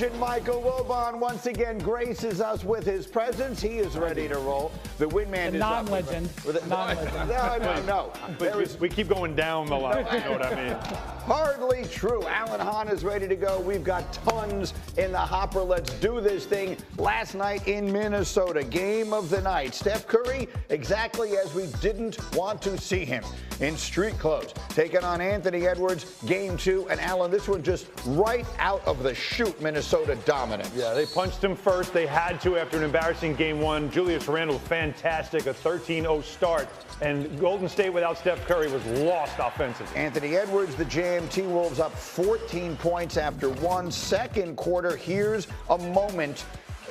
legend Michael Wilbon once again graces us with his presence. He is ready to roll. The Windman is non-legend. Non-legend. No. We keep going down the line. You know what I mean? Hardly true. Alan Hahn is ready to go. We've got tons in the hopper. Let's do this thing. Last night in Minnesota, game of the night. Steph Curry, exactly as we didn't want to see him, in street clothes, taking on Anthony Edwards, game 2. And Alan, this one just right out of the chute, Minnesota dominant. Yeah, they punched him first. They had to after an embarrassing game 1. Julius Randle, fantastic, a 13-0 start. And Golden State without Steph Curry was lost offensively. Anthony Edwards, the Jam T-Wolves up 14 points after 1 second quarter. Here's a moment.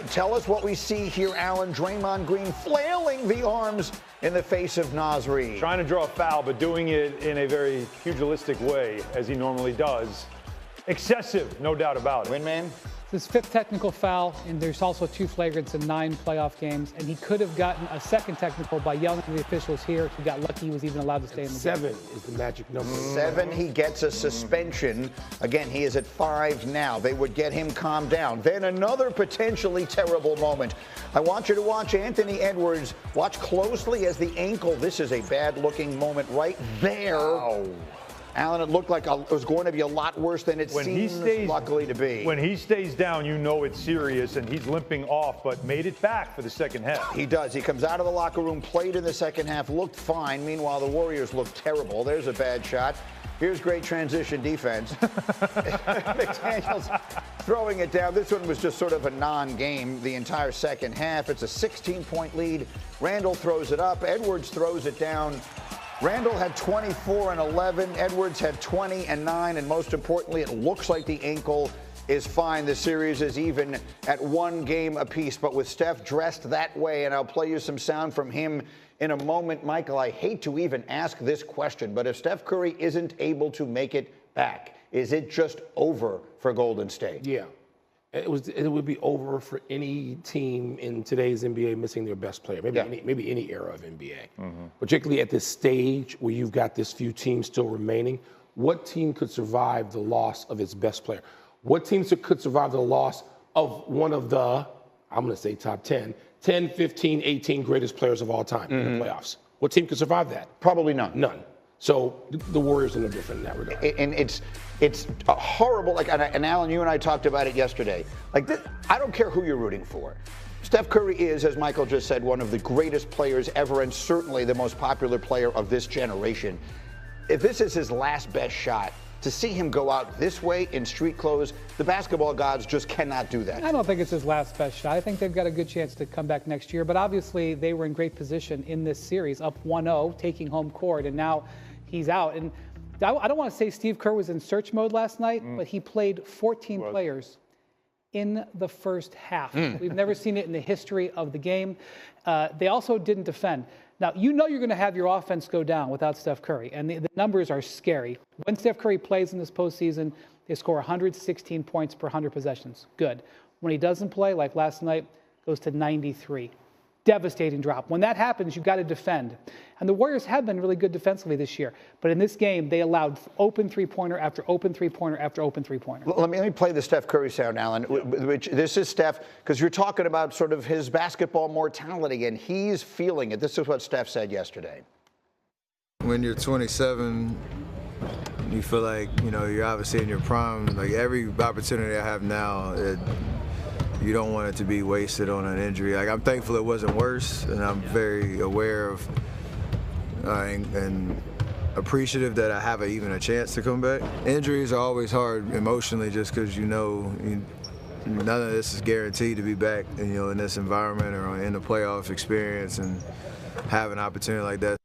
Tell us what we see here, Alan. Draymond Green flailing the arms in the face of Naz Reid. Trying to draw a foul, but doing it in a very pugilistic way, as he normally does. Excessive, no doubt about it. Windman? His 5th technical foul, and there's also 2 flagrants in 9 playoff games. And he could have gotten a 2nd technical by yelling at the officials here. He got lucky he was even allowed to stay in the game. 7 is the magic number. 7, he gets a suspension. Again, he is at 5 now. They would get him calmed down. Then another potentially terrible moment. I want you to watch Anthony Edwards. Watch closely as the ankle. This is a bad-looking moment right there. Wow. Alan, it looked like it was going to be a lot worse than it seems luckily to be. When he stays down, you know it's serious, and he's limping off, but made it back for the second half. He does. He comes out of the locker room, played in the second half, looked fine. Meanwhile, the Warriors looked terrible. There's a bad shot. Here's great transition defense. McDaniels throwing it down. This one was just sort of a non-game the entire second half. It's a 16-point lead. Randle throws it up. Edwards throws it down. Randle had 24 and 11. Edwards had 20 and 9. And most importantly, it looks like the ankle is fine. The series is even at 1 game apiece. But with Steph dressed that way, and I'll play you some sound from him in a moment. Michael, I hate to even ask this question, but if Steph Curry isn't able to make it back, is it just over for Golden State? Yeah. It would be over for any team in today's NBA missing their best player, maybe any era of NBA. Particularly at this stage where you've got this few teams still remaining. What team could survive the loss of its best player? What teams could survive the loss of one of the, I'm going to say top 10, 15, 18 greatest players of all time in the playoffs? What team could survive that? Probably none. None. So the Warriors are no different in that regard. And it's a horrible, and Alan, you and I talked about it yesterday. I don't care who you're rooting for. Steph Curry is, as Michael just said, one of the greatest players ever, and certainly the most popular player of this generation. If this is his last best shot, to see him go out this way in street clothes, the basketball gods just cannot do that. I don't think it's his last best shot. I think they've got a good chance to come back next year. But obviously, they were in great position in this series, up 1-0, taking home court, and now he's out. And I don't want to say Steve Kerr was in search mode last night, but he played 14 players in the first half. We've never seen it in the history of the game. They also didn't defend. Now, you know you're going to have your offense go down without Steph Curry, and the numbers are scary. When Steph Curry plays in this postseason, they score 116 points per 100 possessions. Good. When he doesn't play, like last night, goes to 93. Devastating drop. When that happens, you've got to defend. And the Warriors have been really good defensively this year. But in this game, they allowed open three-pointer after open three-pointer after open three-pointer. Let me play the Steph Curry sound, Alan. Which this is Steph, because you're talking about sort of his basketball mortality, and he's feeling it. This is what Steph said yesterday. When you're 27, you feel like, you're obviously in your prime. Like every opportunity I have now, you don't want it to be wasted on an injury. Like, I'm thankful it wasn't worse, and I'm very aware of and appreciative that I have even a chance to come back. Injuries are always hard emotionally, just because none of this is guaranteed to be back, in this environment or in the playoff experience, and have an opportunity like that.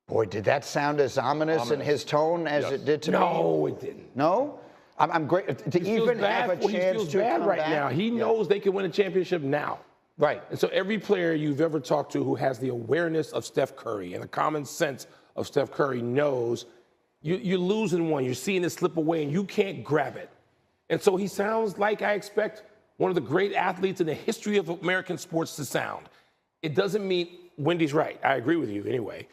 Boy, did that sound as ominous in his tone as it did to me? No, it didn't. No? I'm great to even have a chance he feels to bad come right back. now. He knows they can win a championship now. Right. And so every player you've ever talked to who has the awareness of Steph Curry and the common sense of Steph Curry knows you're losing one. You're seeing it slip away, and you can't grab it. And so he sounds like I expect one of the great athletes in the history of American sports to sound. It doesn't mean Wendy's right. I agree with you anyway.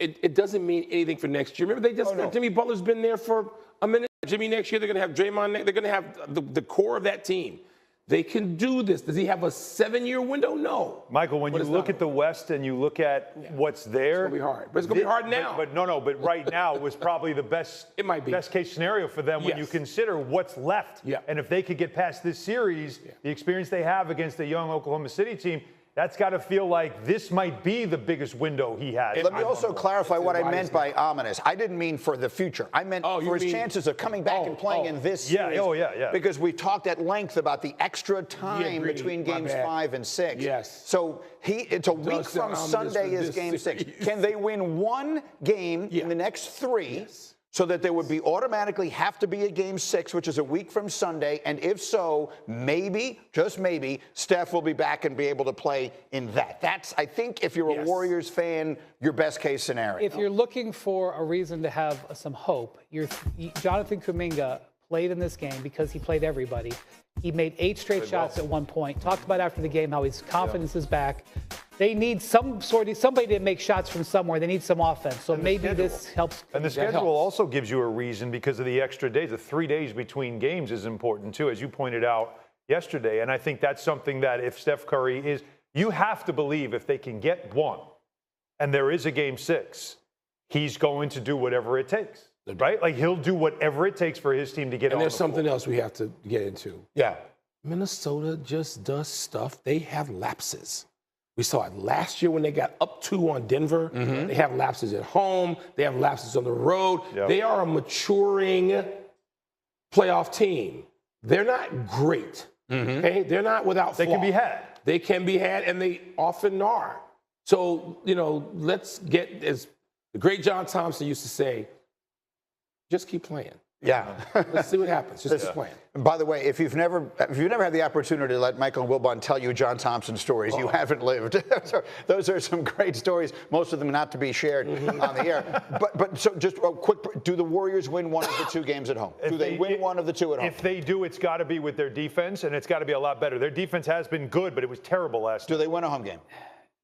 It doesn't mean anything for next year. Remember, Jimmy Butler's been there for a minute. Jimmy next year, they're going to have Draymond. They're going to have the core of that team. They can do this. Does he have a 7-year window? No. Michael, when you look at the West and you look at what's there, it's going to be hard. But it's going to be hard now. But right now was probably the best. It might be best case scenario for them when you consider what's left. Yeah. And if they could get past this series, the experience they have against the young Oklahoma City team, that's got to feel like this might be the biggest window he has. Let me also clarify what I meant by ominous. I didn't mean for the future. I meant for his chances of coming back and playing in this series. Yeah. Because we talked at length about the extra time between games 5 and 6. Yes. So it's a week from Sunday is game 6. Can they win one game in the next 3? Yes. So that there would be automatically have to be a game 6, which is a week from Sunday. And if so, maybe, just maybe, Steph will be back and be able to play in that. That's, I think, if you're a Warriors fan, your best case scenario. If you're looking for a reason to have some hope, Jonathan Kuminga played in this game because he played everybody. He made 8 straight shots at one point. Talked about after the game how his confidence is back. They need somebody to make shots from somewhere. They need some offense. So maybe this helps. And the schedule also gives you a reason because of the extra days. The 3 days between games is important too, as you pointed out yesterday. And I think that's something that if Steph Curry is, you have to believe if they can get one and there is a game 6, he's going to do whatever it takes. Right? Like he'll do whatever it takes for his team to get on. And there's something else we have to get into. Yeah. Minnesota just does stuff. They have lapses. We saw it last year when they got up 2 on Denver. They have lapses at home. They have lapses on the road. Yep. They are a maturing playoff team. They're not great. Okay? They're not without flaw. They can be had. They can be had, and they often are. So, let's get, as the great John Thompson used to say, just keep playing. Yeah. Let's see what happens. Just keep playing. By the way, if you've never had the opportunity to let Michael and Wilbon tell you John Thompson stories, you haven't lived. So those are some great stories, most of them not to be shared on the air. But so just a quick, do the Warriors win one of the 2 games at home? Do they win one of the 2 at home? If they do, it's got to be with their defense, and it's got to be a lot better. Their defense has been good, but it was terrible last Do night. they win a home game?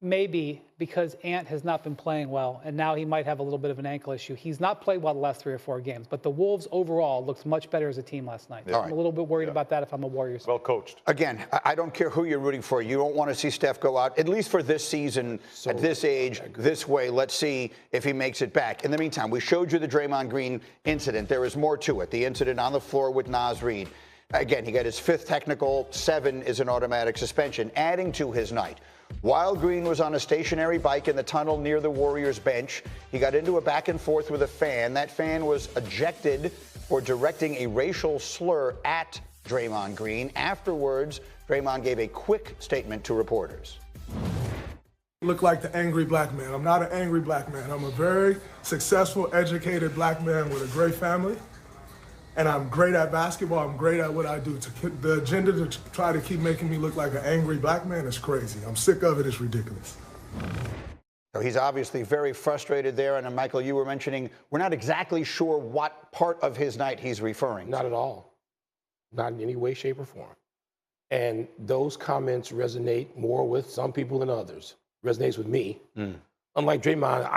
Maybe because Ant has not been playing well, and now he might have a little bit of an ankle issue. He's not played well the last 3 or 4 games, but the Wolves overall looks much better as a team last night. Yeah. I'm a little bit worried about that if I'm a Warriors. Well coached. Again, I don't care who you're rooting for. You don't want to see Steph go out, at least for this season, at this age, this way. Let's see if he makes it back. In the meantime, we showed you the Draymond Green incident. There is more to it. The incident on the floor with Naz Reid. Again, he got his 5th technical. 7 is an automatic suspension, adding to his night. While Green was on a stationary bike in the tunnel near the Warriors bench, he got into a back and forth with a fan. That fan was ejected for directing a racial slur at Draymond Green. Afterwards, Draymond gave a quick statement to reporters. Look like the angry black man. I'm not an angry black man. I'm a very successful, educated black man with a great family. And I'm great at basketball. I'm great at what I do. The agenda to try to keep making me look like an angry black man is crazy. I'm sick of it. It's ridiculous. So he's obviously very frustrated there. And Michael, you were mentioning we're not exactly sure what part of his night he's referring to. Not at all. Not in any way, shape, or form. And those comments resonate more with some people than others. Resonates with me. Unlike Draymond,